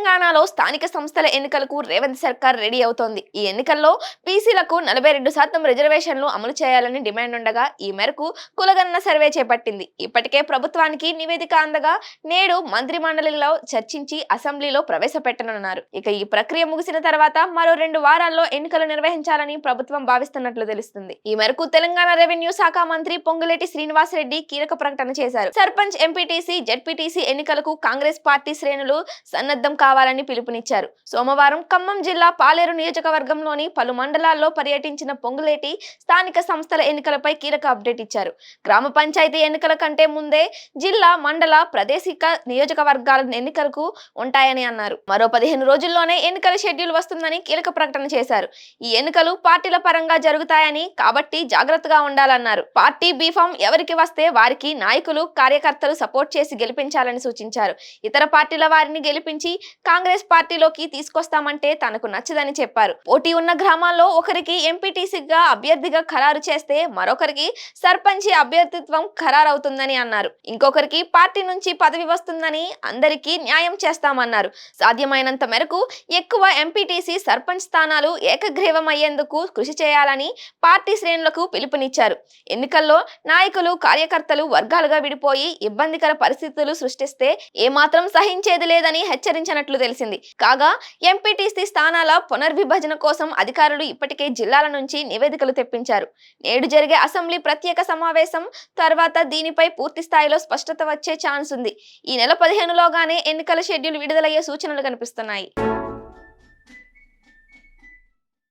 తెలంగాణలో స్థానిక సంస్థల ఎన్నికలకు రేవంత్ సర్కార్ రెడీ అవుతోంది. ఈ ఎన్నికల్లో బీసీలకు 42% రిజర్వేషన్లు అమలు చేయాలని డిమాండ్ ఉండగా ఈ మేరకు కులగణన సర్వే చేపట్టింది. ఇప్పటికే ప్రభుత్వానికి నివేదిక అందగా నేడు మంత్రి మండలిలో చర్చించి అసెంబ్లీలో ప్రవేశపెట్టనున్నారు. ఇక ఈ ప్రక్రియ ముగిసిన తర్వాత మరో 2 వారాల్లో ఎన్నికలు నిర్వహించాలని ప్రభుత్వం భావిస్తున్నట్లు తెలుస్తుంది. ఈ మేరకు తెలంగాణ రెవెన్యూ శాఖ మంత్రి పొంగులేటి శ్రీనివాసరెడ్డి కీలక ప్రకటన చేశారు. సర్పంచ్, ఎంపీటీసీ, జెడ్పీటీసీ ఎన్నికలకు కాంగ్రెస్ పార్టీ శ్రేణులు సన్నద్ధం కావాలని పిలుపునిచ్చారు. సోమవారం ఖమ్మం జిల్లా పాలేరు నియోజకవర్గంలోని పలు మండలాల్లో పర్యటించిన పొంగులేటి స్థానిక సంస్థల ఎన్నికలపై కీలక అప్డేట్ ఇచ్చారు. గ్రామ పంచాయతీ ఎన్నికల కంటే ముందే జిల్లా, మండల, ప్రాదేశిక నియోజకవర్గాల ఎన్నికలకు ఉంటాయని అన్నారు. మరో 15 రోజుల్లోనే ఎన్నికల షెడ్యూల్ వస్తుందని కీలక ప్రకటన చేశారు. ఈ ఎన్నికలు పార్టీల పరంగా జరుగుతాయని, కాబట్టి జాగ్రత్తగా ఉండాలన్నారు. పార్టీ బీఫామ్ ఎవరికి వస్తే వారికి నాయకులు, కార్యకర్తలు సపోర్ట్ చేసి గెలిపించాలని సూచించారు. ఇతర పార్టీల వారిని గెలిపించి కాంగ్రెస్ పార్టీలోకి తీసుకొస్తామంటే తనకు నచ్చదని చెప్పారు. పోటీ ఉన్న గ్రామాల్లో ఒకరికి ఎంపీటీసీగా అభ్యర్థిగా ఖరారు చేస్తే మరొకరికి సర్పంచి అభ్యర్థిత్వం ఖరారవుతుందని అన్నారు. ఇంకొకరికి పార్టీ నుంచి పదవి వస్తుందని, అందరికీ న్యాయం చేస్తామన్నారు. సాధ్యమైనంత మేరకు ఎక్కువ ఎంపీటీసీ, సర్పంచ్ స్థానాలు ఏకగ్రీవం అయ్యేందుకు కృషి చేయాలని పార్టీ శ్రేణులకు పిలుపునిచ్చారు. ఎన్నికల్లో నాయకులు, కార్యకర్తలు వర్గాలుగా విడిపోయి ఇబ్బందికర పరిస్థితులు సృష్టిస్తే ఏమాత్రం సహించేది లేదని హెచ్చరించినట్లు తెలిసింది. కాగా ఎంపీటీసీ స్థానాల పునర్విభజన కోసం అధికారులు ఇప్పటికే జిల్లాల నుంచి నివేదికలు తెప్పించారు. నేడు జరిగే అసెంబ్లీ ప్రత్యేక సమావేశం తర్వాత దీనిపై పూర్తి స్థాయిలో స్పష్టత వచ్చే ఛాన్స్ ఉంది. ఈ నెల 15లోగానే ఎన్నికల షెడ్యూల్ విడుదలయ్యే సూచనలు కనిపిస్తున్నాయి.